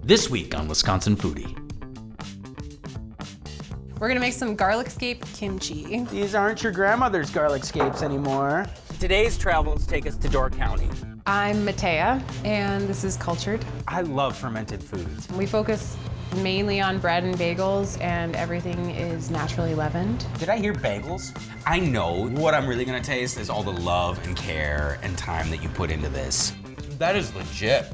This week on Wisconsin Foodie. We're gonna make some garlic scape kimchi. These aren't your grandmother's garlic scapes anymore. Today's travels take us to Door County. I'm Mattea, and this is Cultured. I love fermented foods. We focus mainly on bread and bagels, and everything is naturally leavened. Did I hear bagels? I know what I'm really gonna taste is all the love and care and time that you put into this. That is legit.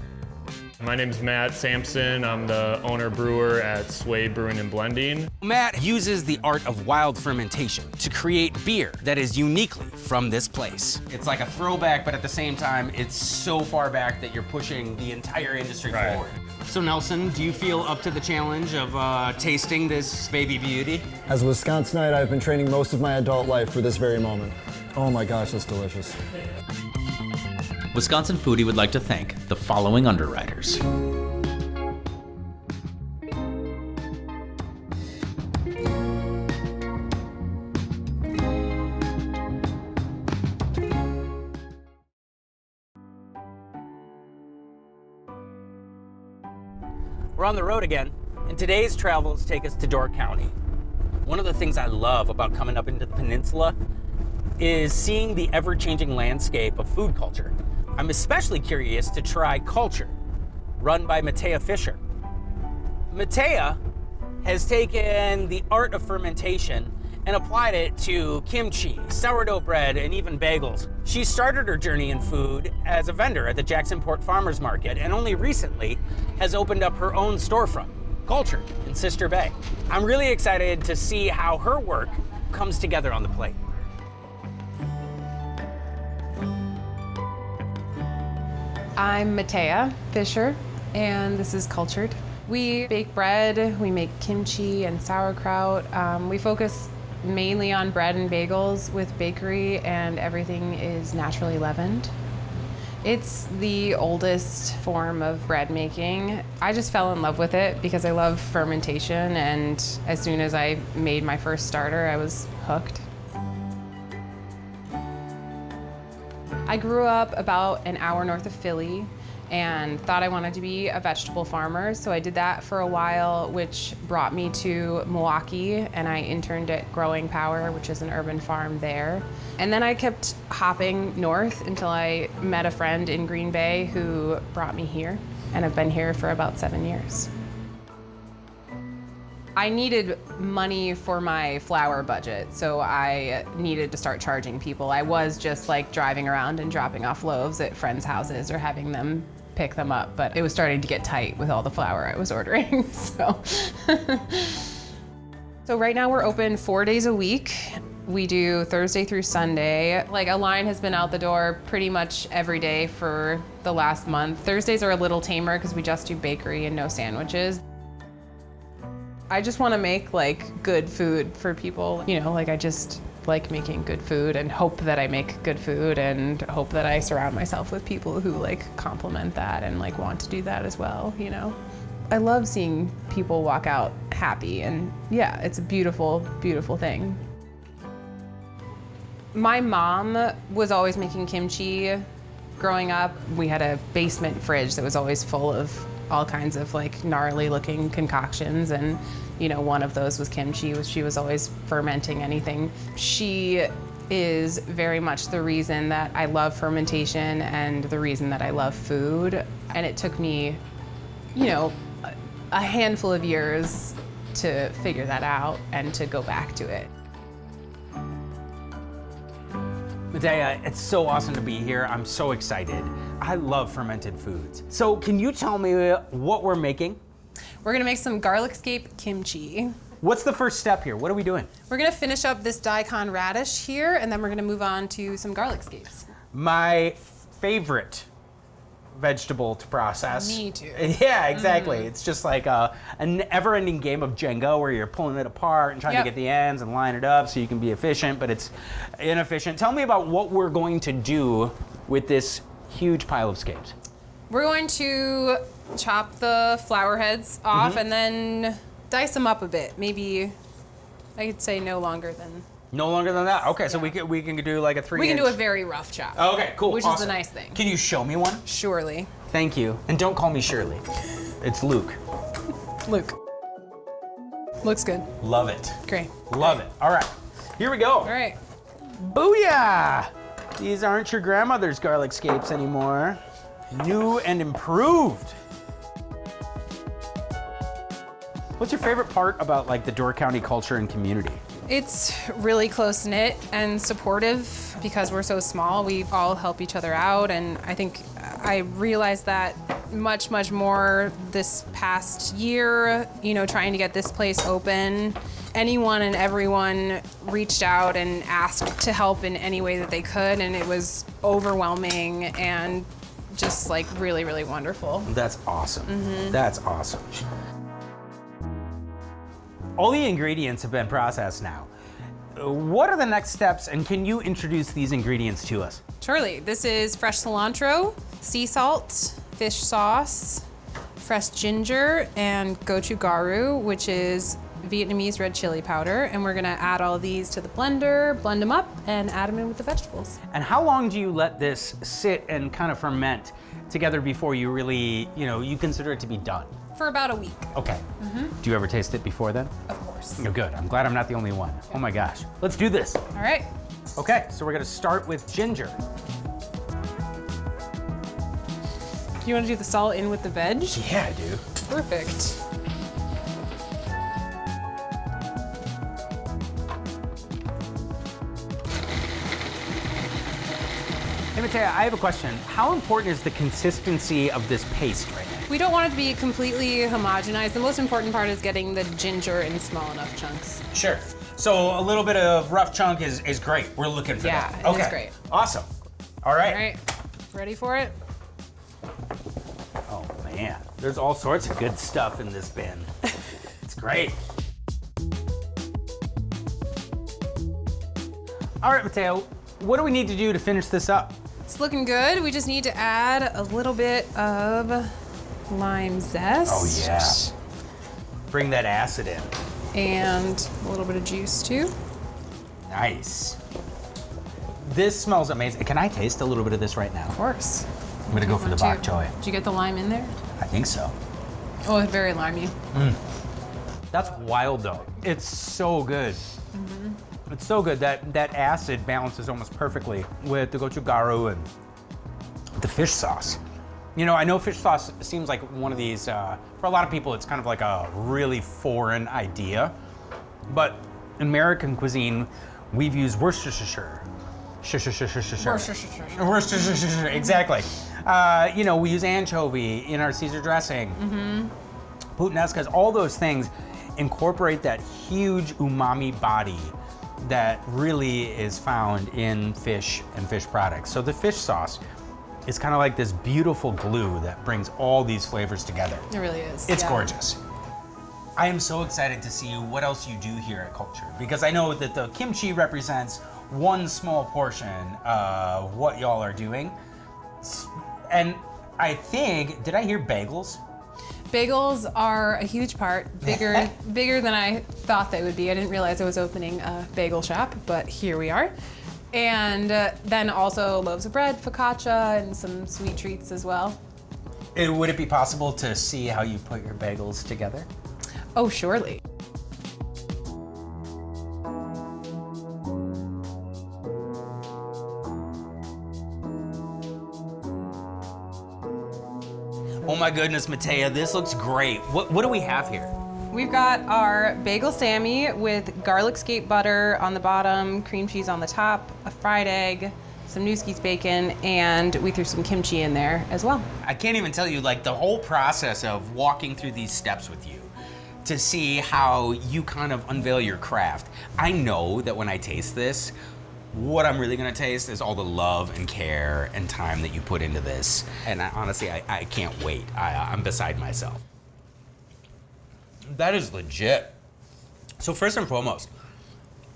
My name's Matt Sampson. I'm the owner brewer at Sway Brewing and Blending. Matt uses the art of wild fermentation to create beer that is uniquely from this place. It's like a throwback, but at the same time, it's so far back that you're pushing the entire industry forward. So Nelson, do you feel up to the challenge of tasting this baby beauty? As a Wisconsinite, I've been training most of my adult life for this very moment. Oh my gosh, that's delicious. Wisconsin Foodie would like to thank the following underwriters. We're on the road again, and today's travels take us to Door County. One of the things I love about coming up into the peninsula is seeing the ever-changing landscape of food culture. I'm especially curious to try Cultured, run by Mattea Fischer. Mattea has taken the art of fermentation and applied it to kimchi, sourdough bread, and even bagels. She started her journey in food as a vendor at the Jacksonport Farmers Market, and only recently has opened up her own storefront, Cultured, in Sister Bay. I'm really excited to see how her work comes together on the plate. I'm Mattea Fischer, and this is Cultured. We bake bread, we make kimchi and sauerkraut. We focus mainly on bread and bagels with bakery, and everything is naturally leavened. It's the oldest form of bread making. I just fell in love with it because I love fermentation, and as soon as I made my first starter, I was hooked. I grew up about an hour north of Philly and thought I wanted to be a vegetable farmer, so I did that for a while, which brought me to Milwaukee, and I interned at Growing Power, which is an urban farm there. And then I kept hopping north until I met a friend in Green Bay who brought me here, and I've been here for about 7 years. I needed money for my flour budget, so I needed to start charging people. I was just like driving around and dropping off loaves at friends' houses or having them pick them up, but it was starting to get tight with all the flour I was ordering, so. So right now we're open 4 days a week. We do Thursday through Sunday. Like, a line has been out the door pretty much every day for the last month. Thursdays are a little tamer because we just do bakery and no sandwiches. I just want to make like good food for people. You know, like, I just like making good food and hope that I make good food and hope that I surround myself with people who like compliment that and like want to do that as well, you know. I love seeing people walk out happy, and yeah, it's a beautiful, beautiful thing. My mom was always making kimchi growing up. We had a basement fridge that was always full of all kinds of like gnarly-looking concoctions, and you know, one of those was kimchi. She was always fermenting anything. She is very much the reason that I love fermentation and the reason that I love food. And it took me, you know, a handful of years to figure that out and to go back to it. Mattea, it's so awesome to be here. I'm so excited. I love fermented foods. So can you tell me what we're making? We're gonna make some garlic scape kimchi. What's the first step here? What are we doing? We're gonna finish up this daikon radish here, and then we're gonna move on to some garlic scapes. My favorite vegetable to process. Me too. Yeah, exactly. It's just like an ever-ending game of Jenga where you're pulling it apart and trying to get the ends and line it up so you can be efficient, but it's inefficient. Tell me about what we're going to do with this huge pile of scapes. We're going to chop the flower heads off and then dice them up a bit. Maybe, I could say no longer than. No longer than that? Okay, so we can do like a 3-inch. We can do a very rough chop. Okay, cool. Which is the nice thing. Can you show me one? Surely. Thank you. And don't call me Shirley. It's Luke. Luke. Looks good. Love it. Great. Love it. All right, here we go. All right. Booyah! These aren't your grandmother's garlic scapes anymore. New and improved. What's your favorite part about like the Door County culture and community? It's really close knit and supportive because we're so small. We all help each other out, and I think I realized that much more this past year, you know, trying to get this place open. Anyone and everyone reached out and asked to help in any way that they could, and it was overwhelming and just like really wonderful. That's awesome. That's awesome. All the ingredients have been processed now. What are the next steps, and can you introduce these ingredients to us? Surely. This is fresh cilantro, sea salt, fish sauce, fresh ginger, and gochugaru, which is Vietnamese red chili powder. And we're gonna add all of these to the blender, blend them up, and add them in with the vegetables. And how long do you let this sit and kind of ferment together before you really, you consider it to be done? For about a week. Okay. Do you ever taste it before then? Of course. Oh, good. I'm glad I'm not the only one. Oh my gosh. Let's do this. All right. Okay, so we're gonna start with ginger. You want to do the salt in with the veg? Yeah, I do. Perfect. Hey, Mattea, I have a question. How important is the consistency of this paste right now? We don't want it to be completely homogenized. The most important part is getting the ginger in small enough chunks. Sure. So a little bit of rough chunk is great. We're looking for that. Yeah, it is great. Awesome. All right. All right. Ready for it? Oh man, there's all sorts of good stuff in this bin. It's great. All right, Mattea, what do we need to do to finish this up? It's looking good. We just need to add a little bit of lime zest. Oh yeah. Bring that acid in. And a little bit of juice too. Nice. This smells amazing. Can I taste a little bit of this right now? Of course. I'm gonna go for the bok choy. Did you get the lime in there? I think so. Oh, it's very limey. That's wild though. It's so good. It's so good. That acid balances almost perfectly with the gochugaru and the fish sauce. You know, I know fish sauce seems like one of these, for a lot of people, it's kind of like a really foreign idea. But in American cuisine, we've used Worcestershire. Worcestershire, exactly. You know, we use anchovy in our Caesar dressing. Puttanescas, all those things incorporate that huge umami body that really is found in fish and fish products. So the fish sauce is kind of like this beautiful glue that brings all these flavors together. It really is. It's yeah. gorgeous. I am so excited to see what else you do here at Cultured, because I know that the kimchi represents one small portion of what y'all are doing. And I think, did I hear bagels? Bagels are a huge part, bigger than I thought they would be. I didn't realize I was opening a bagel shop, but here we are. And then also loaves of bread, focaccia, and some sweet treats as well. Would it be possible to see how you put your bagels together? Oh, surely. Oh my goodness, Mattea, this looks great. What do we have here? We've got our bagel sammie with garlic scape butter on the bottom, cream cheese on the top, a fried egg, some Newski's bacon, and we threw some kimchi in there as well. I can't even tell you, like, the whole process of walking through these steps with you to see how you kind of unveil your craft. I know that when I taste this, what I'm really gonna taste is all the love and care and time that you put into this. And honestly, I can't wait. I'm beside myself. That is legit. So first and foremost,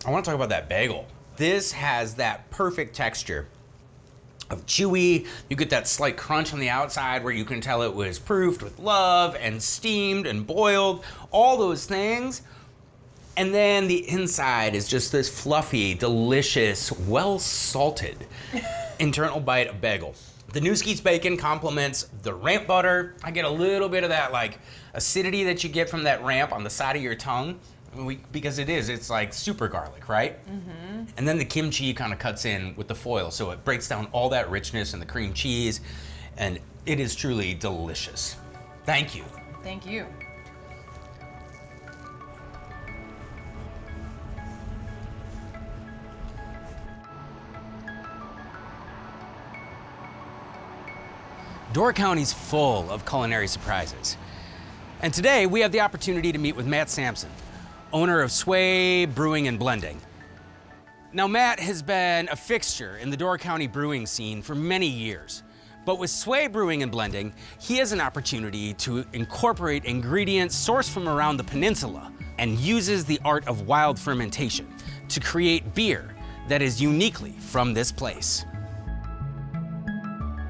I wanna talk about that bagel. This has that perfect texture of chewy. You get that slight crunch on the outside where you can tell it was proofed with love and steamed and boiled, all those things. And then the inside is just this fluffy, delicious, well-salted internal bite of bagel. The New Skeets bacon complements the ramp butter. I get a little bit of that like acidity that you get from that ramp on the side of your tongue because it's like super garlic, right? Mm-hmm. And then the kimchi kind of cuts in with the foil, so it breaks down all that richness and the cream cheese, and it is truly delicious. Thank you. Thank you. Door County's full of culinary surprises. And today we have the opportunity to meet with Matt Sampson, owner of Sway Brewing and Blending. Now, Matt has been a fixture in the Door County brewing scene for many years. But with Sway Brewing and Blending, he has an opportunity to incorporate ingredients sourced from around the peninsula and uses the art of wild fermentation to create beer that is uniquely from this place.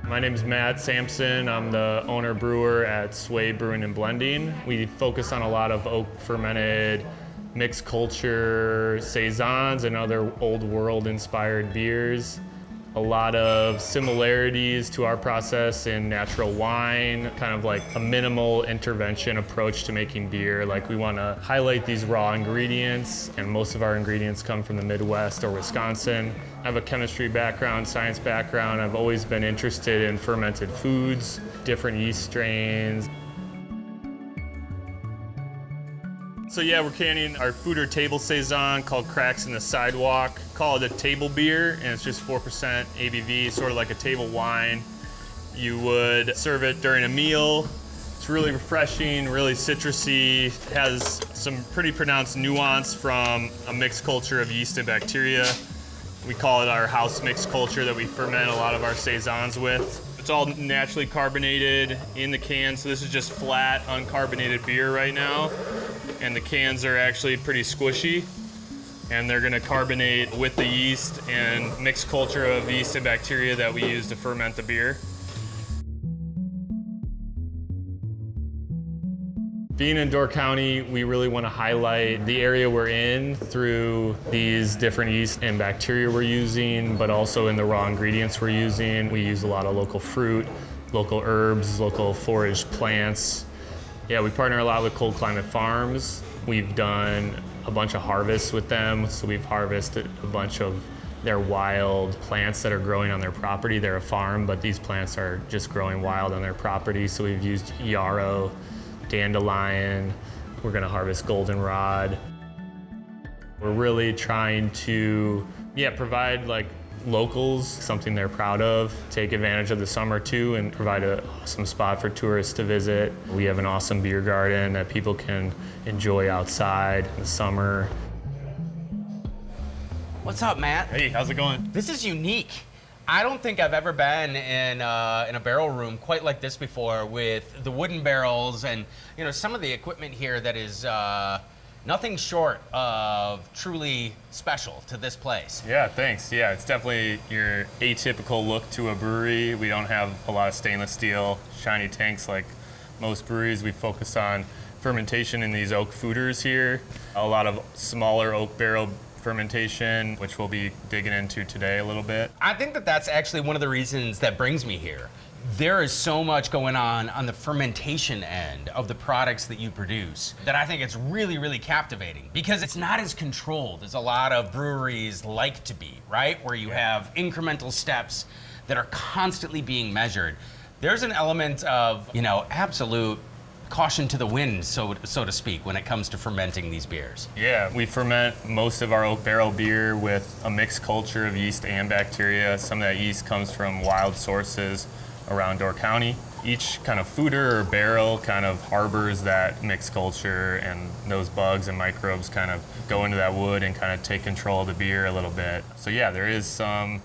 My name is Matt Sampson. I'm the owner brewer at Sway Brewing and Blending. We focus on a lot of oak fermented, mixed culture, saisons, and other old world inspired beers. A lot of similarities to our process in natural wine, kind of like a minimal intervention approach to making beer. Like, we want to highlight these raw ingredients, and most of our ingredients come from the Midwest or Wisconsin. I have a chemistry background, science background. I've always been interested in fermented foods, different yeast strains. So yeah, we're canning our food or table saison called Cracks in the Sidewalk. Call it a table beer, and it's just 4% ABV, sort of like a table wine. You would serve it during a meal. It's really refreshing, really citrusy. It has some pretty pronounced nuance from a mixed culture of yeast and bacteria. We call it our house mixed culture that we ferment a lot of our saisons with. It's all naturally carbonated in the can, so this is just flat, uncarbonated beer right now. And the cans are actually pretty squishy, and they're gonna carbonate with the yeast and mixed culture of yeast and bacteria that we use to ferment the beer. Being in Door County, we really want to highlight the area we're in through these different yeast and bacteria we're using, but also in the raw ingredients we're using. We use a lot of local fruit, local herbs, local foraged plants. Yeah, we partner a lot with cold climate farms. We've done a bunch of harvests with them, so we've harvested a bunch of their wild plants that are growing on their property. They're a farm, but these plants are just growing wild on their property, so we've used yarrow, dandelion. We're gonna harvest goldenrod. We're really trying to, provide like locals something they're proud of, take advantage of the summer too, and provide an awesome spot for tourists to visit. We have an awesome beer garden that people can enjoy outside in the summer. What's up, Matt? Hey, how's it going? This is unique. I don't think I've ever been in a barrel room quite like this before, with the wooden barrels and some of the equipment here that is nothing short of truly special to this place. Yeah, thanks. Yeah, it's definitely your atypical look to a brewery. We don't have a lot of stainless steel, shiny tanks like most breweries. We focus on fermentation in these oak fooders here. A lot of smaller oak barrel fermentation, which we'll be digging into today a little bit. I think that that's actually one of the reasons that brings me here. There is so much going on the fermentation end of the products that you produce that I think it's really, really captivating, because it's not as controlled as a lot of breweries like to be, right? Where you have incremental steps that are constantly being measured. There's an element of, absolute caution to the wind, so to speak, when it comes to fermenting these beers. Yeah, we ferment most of our oak barrel beer with a mixed culture of yeast and bacteria. Some of that yeast comes from wild sources around Door County. Each kind of fooder or barrel kind of harbors that mixed culture, and those bugs and microbes kind of go into that wood and kind of take control of the beer a little bit. So yeah, there is some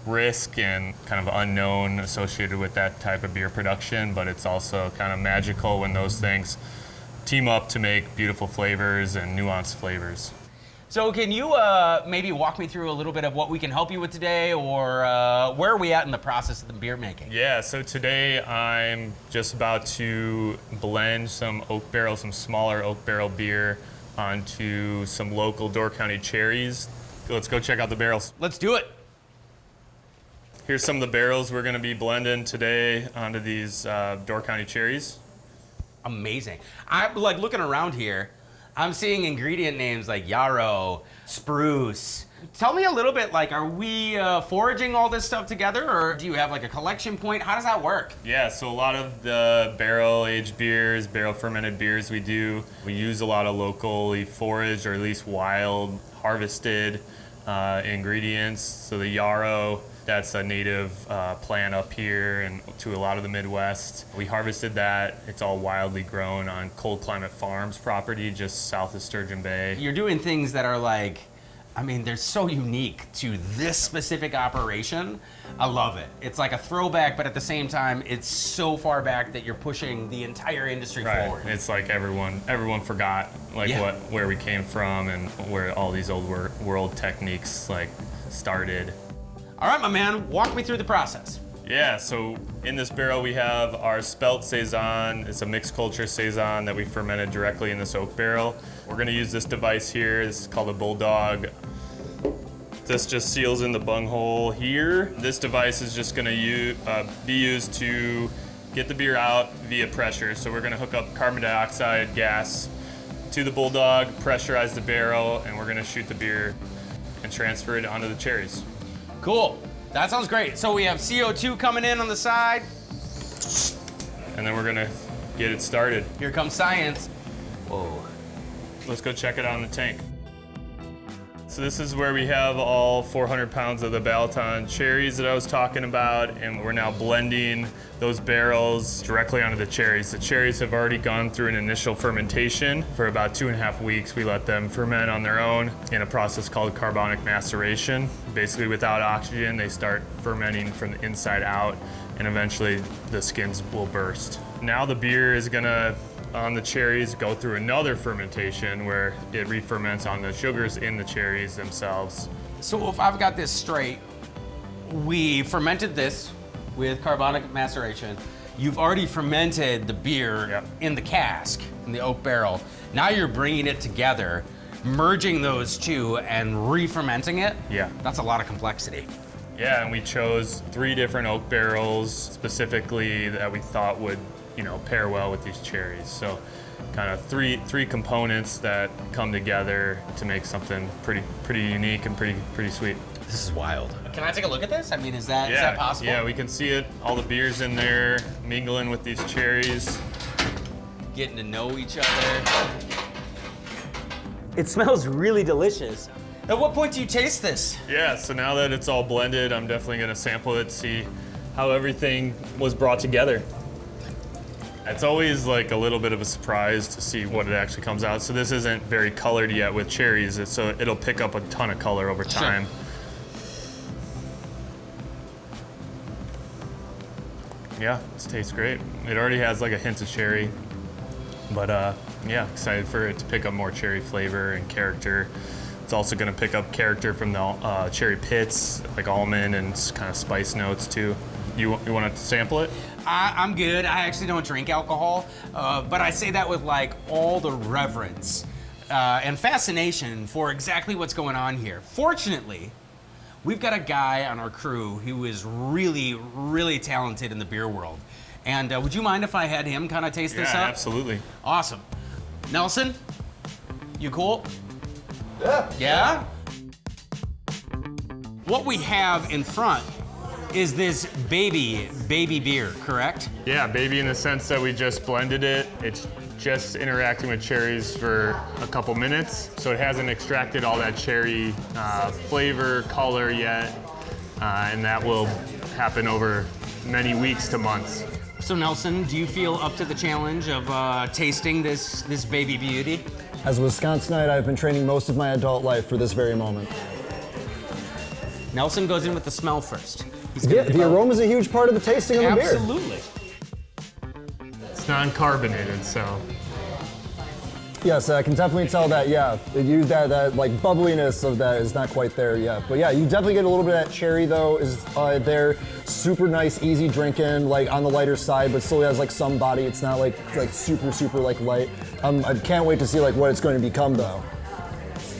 risk and kind of unknown associated with that type of beer production, but it's also kind of magical when those things team up to make beautiful flavors and nuanced flavors. So can you maybe walk me through a little bit of what we can help you with today, or where are we at in the process of the beer making? Yeah, so today I'm just about to blend some smaller oak barrel beer onto some local Door County cherries. Let's go check out the barrels. Let's do it. Here's some of the barrels we're gonna be blending today onto these Door County cherries. Amazing. I'm like looking around here. I'm seeing ingredient names like yarrow, spruce. Tell me a little bit, like, are we foraging all this stuff together, or do you have like a collection point? How does that work? Yeah, so a lot of the barrel-aged beers, barrel-fermented beers we use a lot of locally foraged or at least wild, harvested ingredients. So the yarrow, that's a native plant up here and to a lot of the Midwest. We harvested that. It's all wildly grown on Cold Climate Farms property just south of Sturgeon Bay. You're doing things that are like, I mean, they're so unique to this specific operation. I love it. It's like a throwback, but at the same time, it's so far back that you're pushing the entire industry forward. It's like everyone forgot like where we came from and where all these old world techniques like started. All right, my man, walk me through the process. Yeah, so in this barrel we have our spelt Saison. It's a mixed culture Saison that we fermented directly in this oak barrel. We're gonna use this device here. This is called a Bulldog. This just seals in the bunghole here. This device is just gonna be used to get the beer out via pressure. So we're gonna hook up carbon dioxide gas to the Bulldog, pressurize the barrel, and we're gonna shoot the beer and transfer it onto the cherries. Cool. That sounds great. So we have CO2 coming in on the side. And then we're gonna get it started. Here comes science. Whoa. Let's go check it out in the tank. So this is where we have all 400 pounds of the Balaton cherries that I was talking about, and we're now blending those barrels directly onto the cherries. The cherries have already gone through an initial fermentation. For about 2.5 weeks, we let them ferment on their own in a process called carbonic maceration. Basically, without oxygen, they start fermenting from the inside out, and eventually the skins will burst. Now the beer is gonna, on the cherries, go through another fermentation where it re-ferments on the sugars in the cherries themselves. So if I've got this straight, we fermented this with carbonic maceration. You've already fermented the beer in the cask, in the oak barrel. Now you're bringing it together, merging those two and re-fermenting it? Yeah. That's a lot of complexity. Yeah, and we chose 3 different oak barrels specifically that we thought would, pair well with these cherries. So kind of three components that come together to make something pretty unique and pretty sweet. This is wild. Can I take a look at this? I mean, is that possible? Yeah, we can see it. All the beers in there mingling with these cherries. Getting to know each other. It smells really delicious. At what point do you taste this? Yeah, so now that it's all blended, I'm definitely gonna sample it, see how everything was brought together. It's always like a little bit of a surprise to see what it actually comes out. So this isn't very colored yet with cherries, so it'll pick up a ton of color over time. Yeah, it tastes great. It already has like a hint of cherry, but yeah, excited for it to pick up more cherry flavor and character. It's also gonna pick up character from the cherry pits, like almond and kind of spice notes too. You want to sample it? I'm good. I actually don't drink alcohol, but I say that with like all the reverence and fascination for exactly what's going on here. Fortunately, we've got a guy on our crew who is really, really talented in the beer world. And would you mind if I had him kind of taste this up? Yeah, absolutely. Awesome. Nelson, you cool? Yeah? What we have in front is this baby beer, correct? Yeah, baby in the sense that we just blended it. It's just interacting with cherries for a couple minutes. So it hasn't extracted all that cherry flavor, color yet. And that will happen over many weeks to months. So Nelson, do you feel up to the challenge of tasting this baby beauty? As a Wisconsinite, I've been training most of my adult life for this very moment. Nelson goes in with the smell first. Yeah, the aroma is a huge part of the tasting of the beer. Absolutely. It's non-carbonated, so. Yes, I can definitely tell that, yeah. That like bubbliness of that is not quite there yet. But yeah, you definitely get a little bit of that cherry though, is there. Super nice, easy drinking, like on the lighter side, but still has like some body. It's not like super like light. I can't wait to see like what it's going to become though.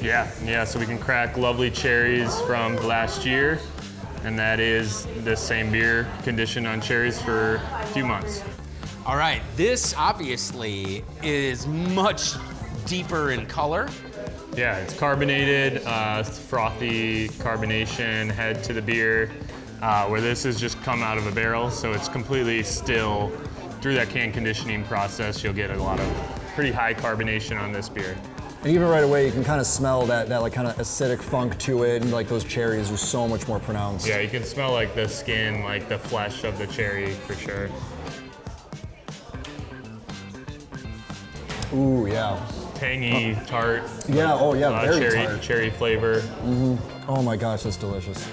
Yeah, so we can crack lovely cherries from last year and that is this same beer conditioned on cherries for a few months. All right, this obviously is much deeper in color. Yeah, it's carbonated, frothy carbonation head to the beer, where this has just come out of a barrel, so it's completely still. Through that can conditioning process, you'll get a lot of pretty high carbonation on this beer. And even right away, you can kind of smell that like kind of acidic funk to it, and like those cherries are so much more pronounced. Yeah, you can smell like the skin, like the flesh of the cherry for sure. Ooh, yeah. Tangy, tart. Yeah, oh yeah, very tart. Cherry flavor. Oh my gosh, that's delicious.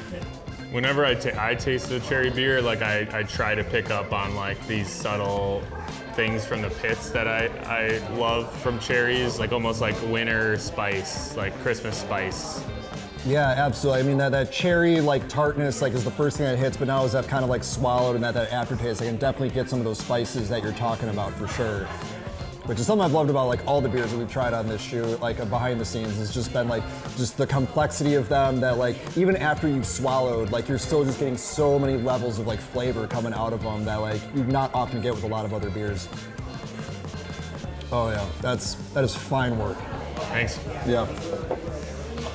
Whenever I taste the cherry beer, like I try to pick up on like these subtle things from the pits that I love from cherries, like almost like winter spice, like Christmas spice. Yeah, absolutely. I mean, that cherry like tartness like is the first thing that hits, but now as I've kind of like swallowed and that aftertaste, I can definitely get some of those spices that you're talking about for sure. Which is something I've loved about like all the beers that we've tried on this shoot, like behind the scenes, has just been like just the complexity of them that like even after you've swallowed, like you're still just getting so many levels of like flavor coming out of them that like you not often get with a lot of other beers. Oh yeah, that is fine work. Thanks. Yeah.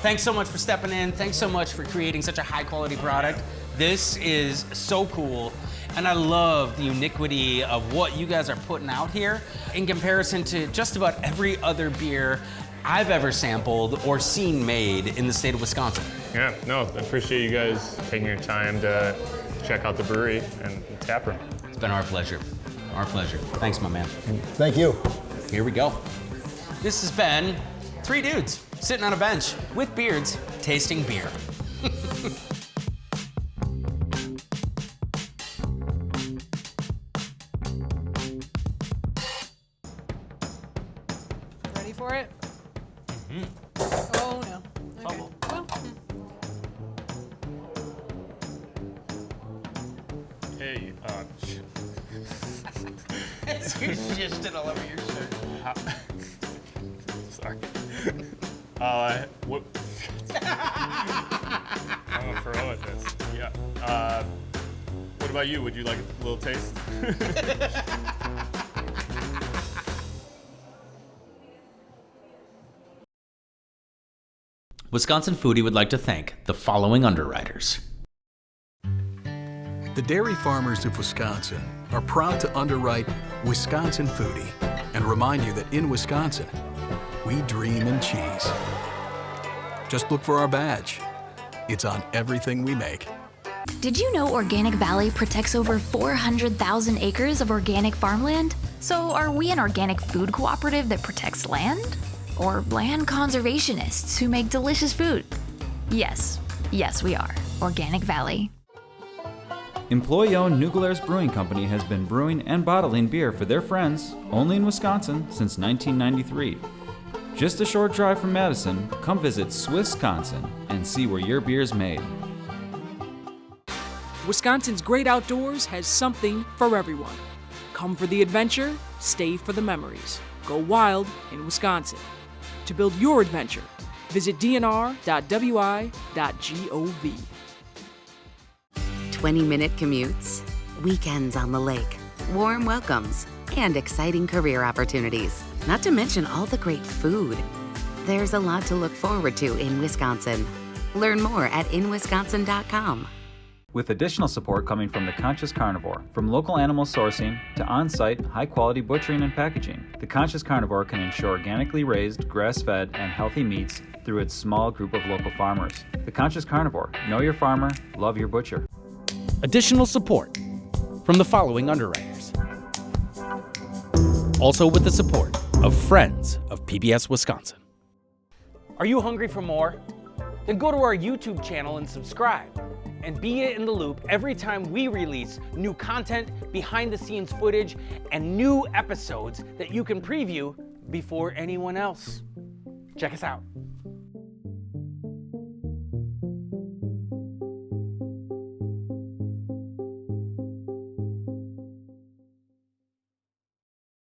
Thanks so much for stepping in. Thanks so much for creating such a high quality product. This is so cool. And I love the uniquity of what you guys are putting out here in comparison to just about every other beer I've ever sampled or seen made in the state of Wisconsin. Yeah, no, I appreciate you guys taking your time to check out the brewery and tap room. It's been our pleasure. Our pleasure. Thanks, my man. Thank you. Here we go. This has been three dudes sitting on a bench with beards tasting beer. Ready for it? Oh no. Okay. Well, Hey, You're shifting all over your shirt. sorry. What? I'm a pro at this. Yeah. What about you? Would you like a little taste? Wisconsin Foodie would like to thank the following underwriters. The dairy farmers of Wisconsin are proud to underwrite Wisconsin Foodie and remind you that in Wisconsin, we dream in cheese. Just look for our badge. It's on everything we make. Did you know Organic Valley protects over 400,000 acres of organic farmland? So are we an organic food cooperative that protects land? Or land conservationists who make delicious food? Yes, we are. Organic Valley. Employee-owned New Glarus Brewing Company has been brewing and bottling beer for their friends only in Wisconsin since 1993. Just a short drive from Madison, come visit Swissconsin and see where your beer's made. Wisconsin's great outdoors has something for everyone. Come for the adventure, stay for the memories. Go wild in Wisconsin. To build your adventure, visit dnr.wi.gov. 20-minute commutes, weekends on the lake, warm welcomes, and exciting career opportunities. Not to mention all the great food. There's a lot to look forward to in Wisconsin. Learn more at inwisconsin.com. With additional support coming from The Conscious Carnivore, from local animal sourcing to on-site, high-quality butchering and packaging, The Conscious Carnivore can ensure organically raised, grass-fed, and healthy meats through its small group of local farmers. The Conscious Carnivore. Know your farmer, love your butcher. Additional support from the following underwriters. Also with the support of Friends of PBS Wisconsin. Are you hungry for more? Then go to our YouTube channel and subscribe. And be in the loop every time we release new content, behind the scenes footage, and new episodes that you can preview before anyone else. Check us out.